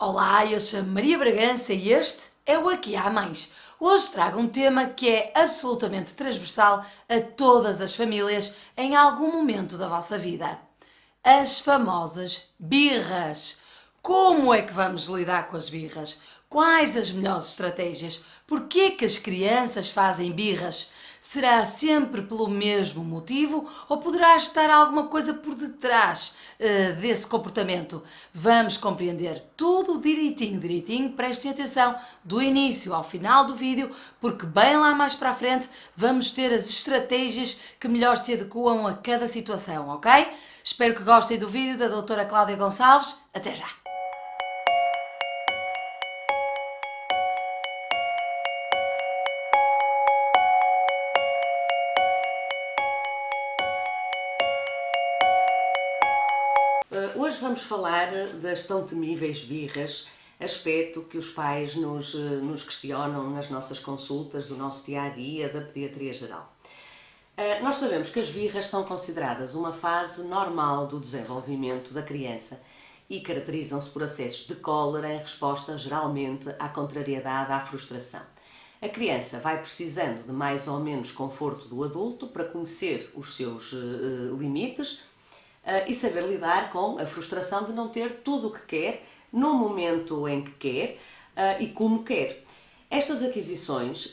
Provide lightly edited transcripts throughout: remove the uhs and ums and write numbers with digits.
Olá, eu chamo Maria Bragança e este é o Aqui Há Mães. Hoje trago um tema que é absolutamente transversal a todas as famílias em algum momento da vossa vida. As famosas birras. Como é que vamos lidar com as birras? Quais as melhores estratégias? Porquê que as crianças fazem birras? Será sempre pelo mesmo motivo ou poderá estar alguma coisa por detrás desse comportamento? Vamos compreender tudo direitinho. Prestem atenção do início ao final do vídeo, porque bem lá mais para a frente vamos ter as estratégias que melhor se adequam a cada situação, ok? Espero que gostem do vídeo da doutora Cláudia Gonçalves. Até já! Hoje vamos falar das tão temíveis birras, aspecto que os pais nos questionam nas nossas consultas do nosso dia-a-dia da pediatria geral. Nós sabemos que as birras são consideradas uma fase normal do desenvolvimento da criança e caracterizam-se por acessos de cólera em resposta geralmente à contrariedade, à frustração. A criança vai precisando de mais ou menos conforto do adulto para conhecer os seus limites e saber lidar com a frustração de não ter tudo o que quer, no momento em que quer e como quer. Estas aquisições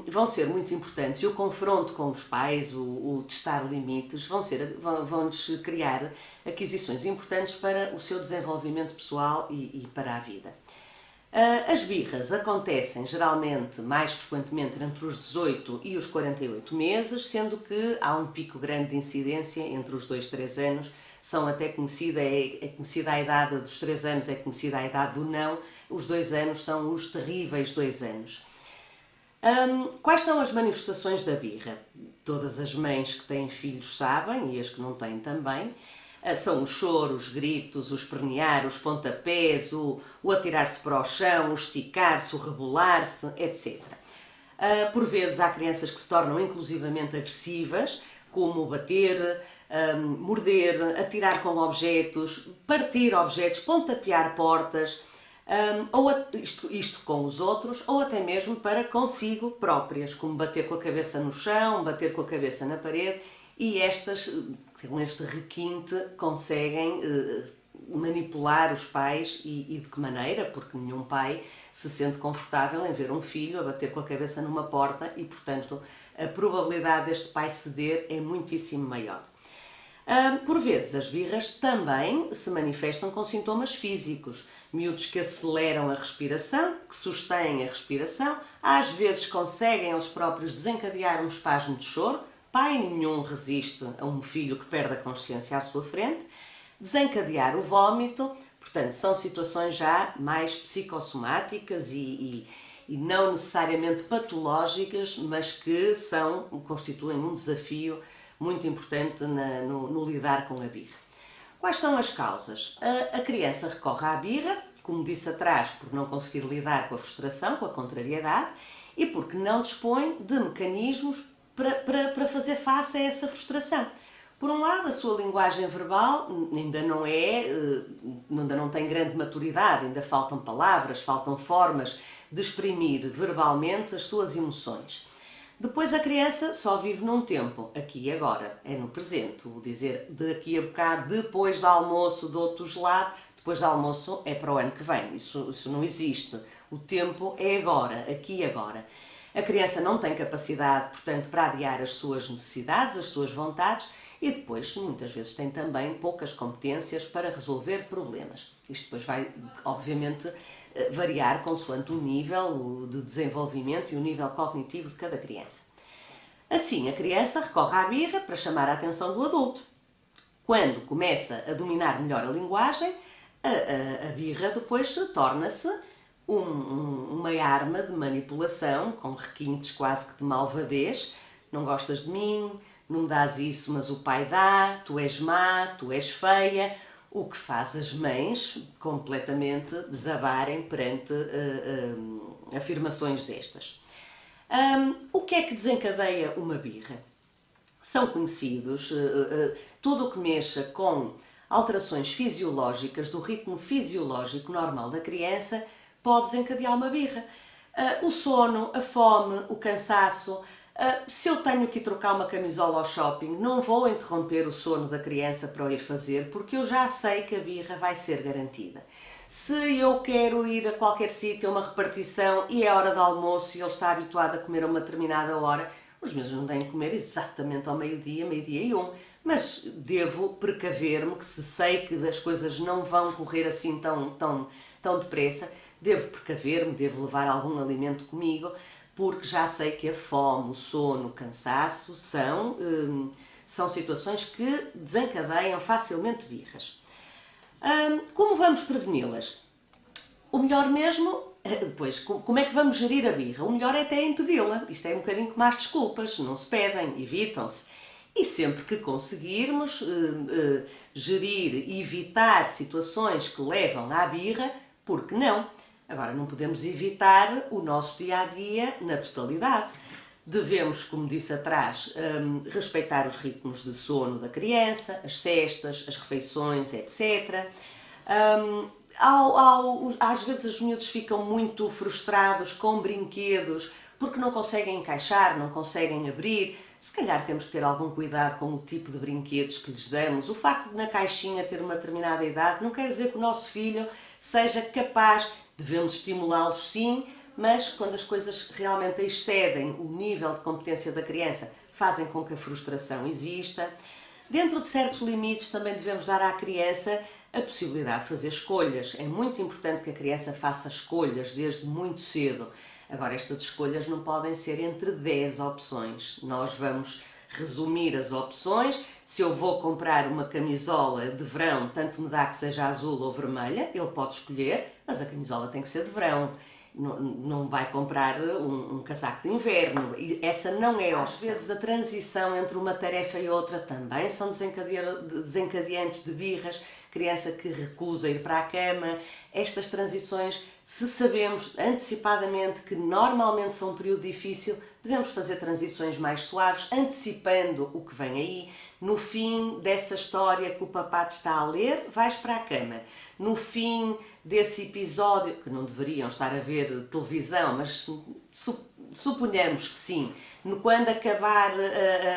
vão ser muito importantes e o confronto com os pais, o testar limites, vão-lhes criar aquisições importantes para o seu desenvolvimento pessoal e para a vida. As birras acontecem geralmente mais frequentemente entre os 18 e os 48 meses, sendo que há um pico grande de incidência entre os 2 e 3 anos, são até conhecida a idade dos 3 anos, é conhecida a idade do não, os 2 anos são os terríveis 2 anos. Quais são as manifestações da birra? Todas as mães que têm filhos sabem, e as que não têm também. São o choro, os gritos, o espernear, os pontapés, o atirar-se para o chão, o esticar-se, o rebolar-se, etc. Por vezes há crianças que se tornam inclusivamente agressivas, como bater, morder, atirar com objetos, partir objetos, pontapear portas, ou isto com os outros, ou até mesmo para consigo próprias, como bater com a cabeça no chão, bater com a cabeça na parede, e estas, com este requinte, conseguem manipular os pais e de que maneira, porque nenhum pai se sente confortável em ver um filho a bater com a cabeça numa porta e, portanto, a probabilidade deste pai ceder é muitíssimo maior. Por vezes, as birras também se manifestam com sintomas físicos. Miúdos que aceleram a respiração, que sustêm a respiração, às vezes conseguem eles próprios desencadear um espasmo de choro. Pai nenhum resiste a um filho que perde a consciência à sua frente. Desencadear o vómito, portanto, são situações já mais psicossomáticas e não necessariamente patológicas, mas que constituem um desafio muito importante no lidar com a birra. Quais são as causas? A criança recorre à birra, como disse atrás, por não conseguir lidar com a frustração, com a contrariedade, e porque não dispõe de mecanismos para fazer face a essa frustração. Por um lado, a sua linguagem verbal ainda não tem grande maturidade, ainda faltam palavras, faltam formas de exprimir verbalmente as suas emoções. Depois a criança só vive num tempo, aqui e agora, é no presente. Vou dizer, daqui a bocado, depois do almoço, dou-te o gelado, depois do almoço é para o ano que vem, isso não existe. O tempo é agora, aqui e agora. A criança não tem capacidade, portanto, para adiar as suas necessidades, as suas vontades, e depois, muitas vezes, tem também poucas competências para resolver problemas. Isto depois vai, obviamente, variar consoante o nível de desenvolvimento e o nível cognitivo de cada criança. Assim, a criança recorre à birra para chamar a atenção do adulto. Quando começa a dominar melhor a linguagem, a birra depois torna-se uma arma de manipulação, com requintes quase que de malvadez. Não gostas de mim, não me dás isso, mas o pai dá, tu és má, tu és feia, o que faz as mães completamente desabarem perante afirmações destas. O que é que desencadeia uma birra? São conhecidos tudo o que mexa com alterações fisiológicas do ritmo fisiológico normal da criança pode desencadear uma birra. O sono, a fome, o cansaço. Se eu tenho que ir trocar uma camisola ao shopping, não vou interromper o sono da criança para o ir fazer, porque eu já sei que a birra vai ser garantida. Se eu quero ir a qualquer sítio, a uma repartição, e é hora de almoço e ele está habituado a comer a uma determinada hora, os meus não têm que comer exatamente ao meio-dia, meio-dia e 1, mas devo precaver-me que, se sei que as coisas não vão correr assim tão depressa, devo precaver-me, devo levar algum alimento comigo, porque já sei que a fome, o sono, o cansaço são situações que desencadeiam facilmente birras. Como vamos preveni-las? O melhor mesmo, pois, como é que vamos gerir a birra? O melhor é até impedi-la. Isto é um bocadinho como as desculpas, não se pedem, evitam-se. E sempre que conseguirmos gerir e evitar situações que levam à birra, por que não? Agora, não podemos evitar o nosso dia-a-dia na totalidade. Devemos, como disse atrás, respeitar os ritmos de sono da criança, as cestas, as refeições, etc. Às vezes os miúdos ficam muito frustrados com brinquedos porque não conseguem encaixar, não conseguem abrir. Se calhar temos que ter algum cuidado com o tipo de brinquedos que lhes damos. O facto de na caixinha ter uma determinada idade não quer dizer que o nosso filho seja capaz. Devemos estimulá-los, sim, mas quando as coisas realmente excedem o nível de competência da criança, fazem com que a frustração exista. Dentro de certos limites, também devemos dar à criança a possibilidade de fazer escolhas. É muito importante que a criança faça escolhas desde muito cedo. Agora, estas escolhas não podem ser entre 10 opções. Nós vamos resumir as opções. Se eu vou comprar uma camisola de verão, tanto me dá que seja azul ou vermelha, ele pode escolher, mas a camisola tem que ser de verão. Não vai comprar um casaco de inverno. E essa não é a opção. Às vezes a transição entre uma tarefa e outra também são desencadeantes de birras. Criança que recusa ir para a cama. Estas transições, se sabemos antecipadamente que normalmente são um período difícil, devemos fazer transições mais suaves, antecipando o que vem aí. No fim dessa história que o papá te está a ler, vais para a cama. No fim desse episódio, que não deveriam estar a ver televisão, mas suponhamos que sim, quando acabar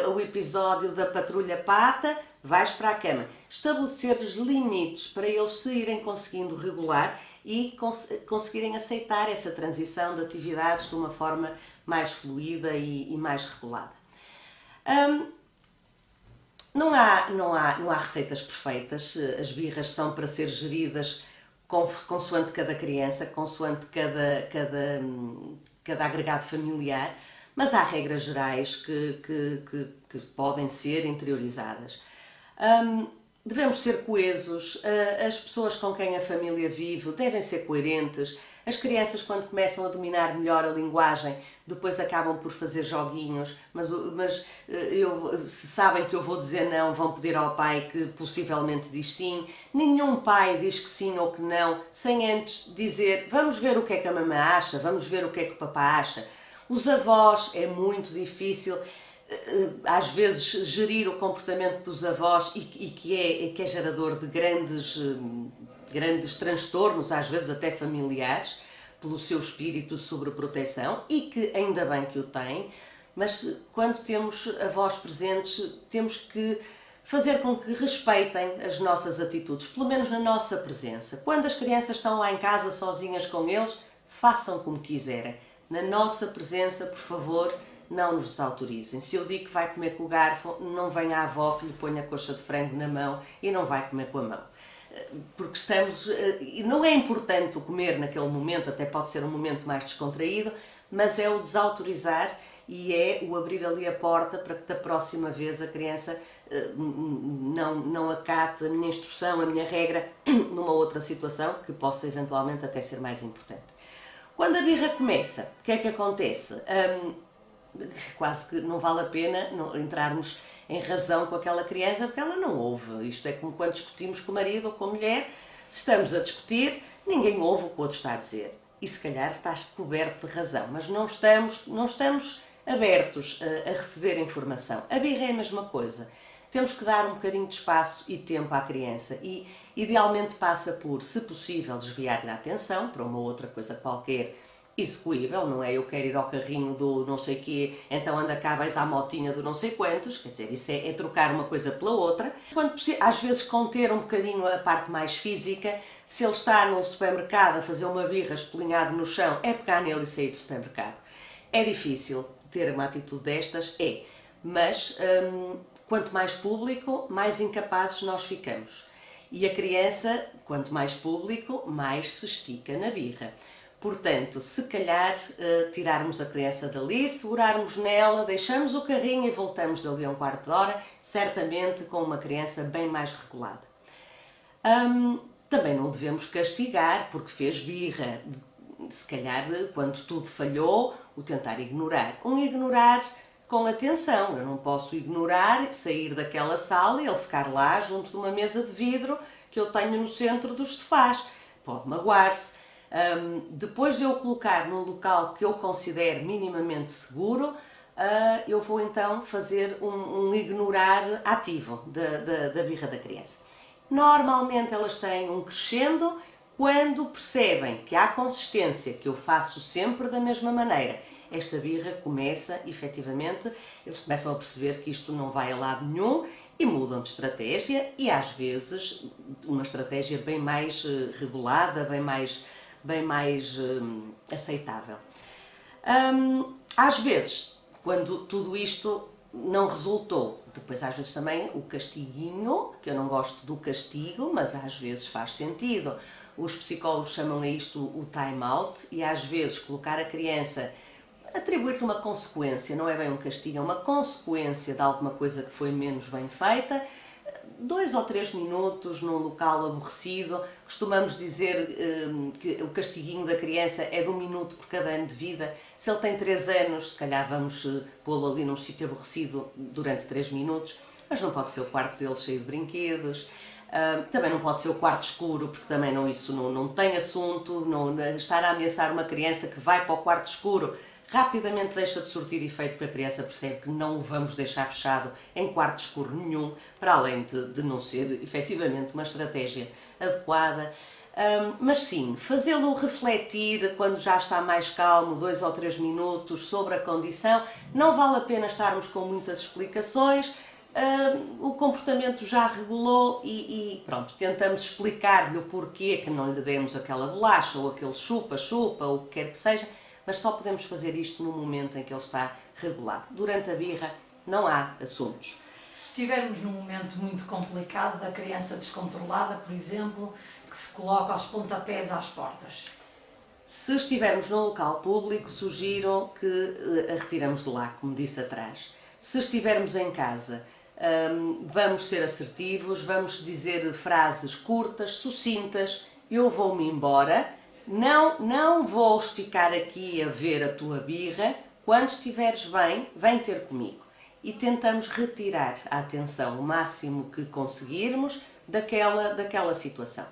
o episódio da Patrulha Pata, vais para a cama. Estabelecer-lhes limites para eles se irem conseguindo regular e conseguirem aceitar essa transição de atividades de uma forma mais fluida e mais regulada. Não há receitas perfeitas. As birras são para ser geridas consoante cada criança, consoante cada agregado familiar, mas há regras gerais que podem ser interiorizadas. Devemos ser coesos, as pessoas com quem a família vive devem ser coerentes. As crianças, quando começam a dominar melhor a linguagem, depois acabam por fazer joguinhos, mas se sabem que eu vou dizer não, vão pedir ao pai que possivelmente diz sim. Nenhum pai diz que sim ou que não, sem antes dizer, vamos ver o que é que a mamãe acha, vamos ver o que é que o papá acha. Os avós, é muito difícil, às vezes, gerir o comportamento dos avós e que é gerador de grandes transtornos, às vezes até familiares, pelo seu espírito de sobreproteção, e que ainda bem que o tem, mas quando temos avós presentes, temos que fazer com que respeitem as nossas atitudes, pelo menos na nossa presença. Quando as crianças estão lá em casa sozinhas com eles, façam como quiserem. Na nossa presença, por favor, não nos desautorizem. Se eu digo que vai comer com o garfo, não venha a avó que lhe ponha a coxa de frango na mão e não vai comer com a mão. Porque não é importante o comer naquele momento, até pode ser um momento mais descontraído, mas é o desautorizar e é o abrir ali a porta para que da próxima vez a criança não acate a minha instrução, a minha regra, numa outra situação que possa eventualmente até ser mais importante. Quando a birra começa, o que é que acontece? Quase que não vale a pena entrarmos em razão com aquela criança, porque ela não ouve. Isto é como quando discutimos com o marido ou com a mulher. Se estamos a discutir, ninguém ouve o que o outro está a dizer. E se calhar estás coberto de razão, mas não estamos abertos a receber informação. A birra é a mesma coisa. temos que dar um bocadinho de espaço e tempo à criança e idealmente passa por, se possível, desviar-lhe a atenção para uma outra coisa qualquer execuível, não é? Eu quero ir ao carrinho do não sei quê, então anda cá, vais à motinha do não sei quantos, quer dizer, isso é trocar uma coisa pela outra. Às vezes conter um bocadinho a parte mais física, se ele está no supermercado a fazer uma birra espolinhado no chão, é pegar nele e sair do supermercado. É difícil ter uma atitude destas, mas quanto mais público, mais incapazes nós ficamos. E a criança, quanto mais público, mais se estica na birra. Portanto, se calhar tirarmos a criança dali, segurarmos nela, deixamos o carrinho e voltamos dali a um quarto de hora, certamente com uma criança bem mais regulada. Também não o devemos castigar porque fez birra. Se calhar, quando tudo falhou, o tentar ignorar. Ignorar com atenção. Eu não posso ignorar, sair daquela sala e ele ficar lá junto de uma mesa de vidro que eu tenho no centro dos sofás. Pode magoar-se. Depois de eu colocar num local que eu considero minimamente seguro, eu vou então fazer um ignorar ativo da birra da criança. Normalmente elas têm um crescendo quando percebem que há consistência, que eu faço sempre da mesma maneira. Esta birra começa, efetivamente, eles começam a perceber que isto não vai a lado nenhum e mudam de estratégia e às vezes uma estratégia bem mais regulada, bem mais aceitável. Às vezes, quando tudo isto não resultou, depois às vezes também o castiguinho, que eu não gosto do castigo, mas às vezes faz sentido. Os psicólogos chamam a isto o time out e às vezes colocar a criança, atribuir-lhe uma consequência, não é bem um castigo, é uma consequência de alguma coisa que foi menos bem feita, 2 ou 3 minutos num local aborrecido. Costumamos dizer que o castiguinho da criança é de 1 minuto por cada ano de vida. Se ele tem 3 anos, se calhar vamos pô-lo ali num sítio aborrecido durante 3 minutos, mas não pode ser o quarto dele cheio de brinquedos. Também não pode ser o quarto escuro, porque também isso não tem assunto. Estar a ameaçar uma criança que vai para o quarto escuro rapidamente deixa de surtir efeito porque a criança percebe que não o vamos deixar fechado em quarto escuro nenhum, para além de não ser efetivamente uma estratégia adequada. Mas sim, fazê-lo refletir quando já está mais calmo, 2 ou 3 minutos, sobre a condição. Não vale a pena estarmos com muitas explicações. O comportamento já regulou e pronto, tentamos explicar-lhe o porquê que não lhe demos aquela bolacha ou aquele chupa-chupa ou o que quer que seja, mas só podemos fazer isto no momento em que ele está regulado. Durante a birra não há assuntos. Se estivermos num momento muito complicado da criança descontrolada, por exemplo, que se coloca aos pontapés às portas. Se estivermos num local público, sugiro que a retiramos de lá, como disse atrás. Se estivermos em casa, vamos ser assertivos, vamos dizer frases curtas, sucintas. Eu vou-me embora. Não vou ficar aqui a ver a tua birra. Quando estiveres bem, vem ter comigo. E tentamos retirar a atenção o máximo que conseguirmos daquela situação.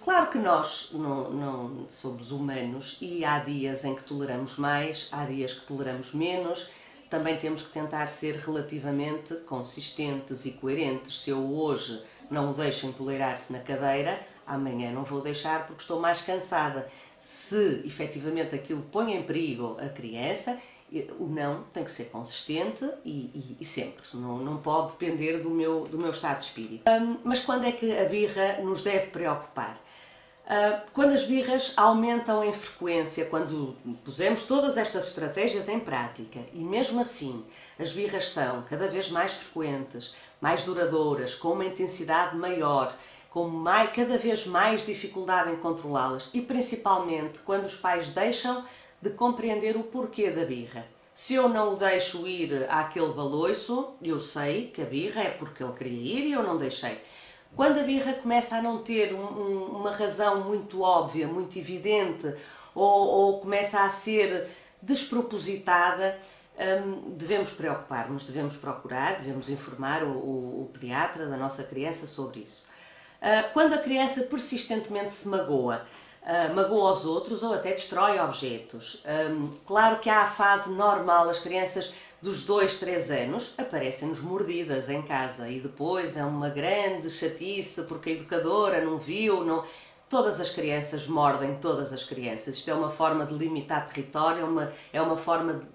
Claro que nós não somos humanos e há dias em que toleramos mais, há dias que toleramos menos. Também temos que tentar ser relativamente consistentes e coerentes. Se eu hoje não o deixo empoleirar-se na cadeira, amanhã não vou deixar porque estou mais cansada. Se efetivamente aquilo põe em perigo a criança, o não tem que ser consistente e sempre. Não pode depender do meu estado de espírito. Mas quando é que a birra nos deve preocupar? Quando as birras aumentam em frequência, quando pusemos todas estas estratégias em prática e mesmo assim as birras são cada vez mais frequentes, mais duradouras, com uma intensidade maior, com cada vez mais dificuldade em controlá-las e principalmente quando os pais deixam de compreender o porquê da birra. Se eu não o deixo ir àquele baloiço, eu sei que a birra é porque ele queria ir e eu não deixei. Quando a birra começa a não ter uma razão muito óbvia, muito evidente, ou começa a ser despropositada, devemos preocupar-nos, devemos procurar, devemos informar o pediatra da nossa criança sobre isso. Quando a criança persistentemente se magoa os outros ou até destrói objetos. Claro que há a fase normal, as crianças dos 2, 3 anos, aparecem-nos mordidas em casa e depois é uma grande chatice porque a educadora não viu, não... Todas as crianças mordem, todas as crianças. Isto é uma forma de limitar território, é uma forma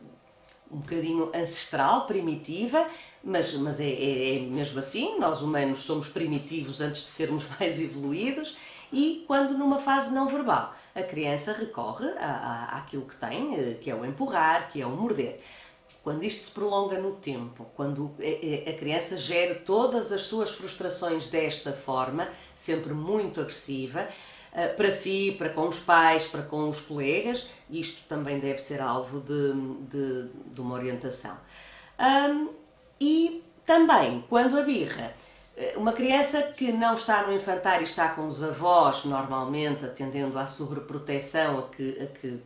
um bocadinho ancestral, primitiva, mas é mesmo assim, nós humanos somos primitivos antes de sermos mais evoluídos, e quando numa fase não verbal a criança recorre àquilo que tem, que é o empurrar, que é o morder. Quando isto se prolonga no tempo, quando a criança gera todas as suas frustrações desta forma, sempre muito agressiva, para si, para com os pais, para com os colegas, isto também deve ser alvo de uma orientação. E também, quando a birra, uma criança que não está no infantário e está com os avós, normalmente atendendo à sobreproteção, a que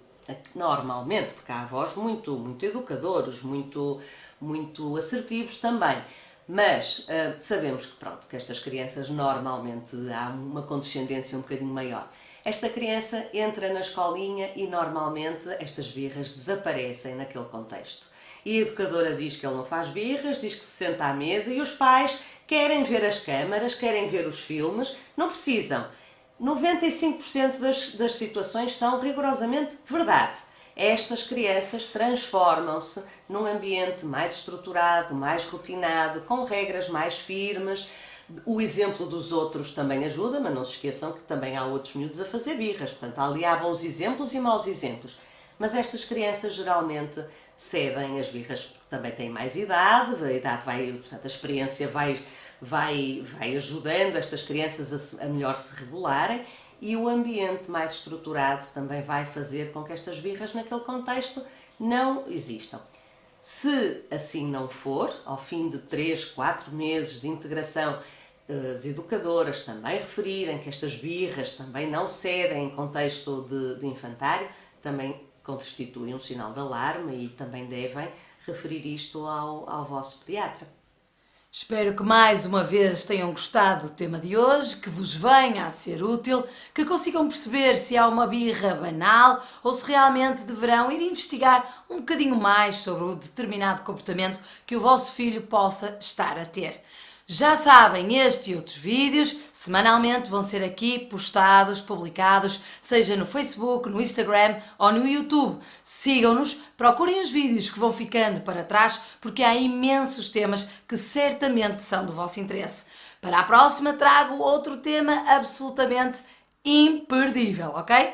normalmente, porque há avós muito educadores, muito assertivos também, mas sabemos que estas crianças normalmente há uma condescendência um bocadinho maior. Esta criança entra na escolinha e normalmente estas birras desaparecem naquele contexto. E a educadora diz que ele não faz birras, diz que se senta à mesa e os pais querem ver as câmaras, querem ver os filmes, não precisam. 95% das situações são rigorosamente verdade. Estas crianças transformam-se num ambiente mais estruturado, mais rotinado, com regras mais firmes. O exemplo dos outros também ajuda, mas não se esqueçam que também há outros miúdos a fazer birras. Portanto, ali há bons exemplos e maus exemplos. Mas estas crianças geralmente cedem as birras porque também têm mais idade, portanto, a experiência vai ajudando estas crianças a melhor se regularem, e o ambiente mais estruturado também vai fazer com que estas birras naquele contexto não existam. Se assim não for, ao fim de 3, 4 meses de integração, as educadoras também referirem que estas birras também não cedem em contexto de infantário, também constituem um sinal de alarme e também devem referir isto ao vosso pediatra. Espero que mais uma vez tenham gostado do tema de hoje, que vos venha a ser útil, que consigam perceber se há uma birra banal ou se realmente deverão ir investigar um bocadinho mais sobre o determinado comportamento que o vosso filho possa estar a ter. Já sabem, este e outros vídeos semanalmente vão ser aqui postados, publicados, seja no Facebook, no Instagram ou no YouTube. Sigam-nos, procurem os vídeos que vão ficando para trás, porque há imensos temas que certamente são do vosso interesse. Para a próxima trago outro tema absolutamente imperdível, ok?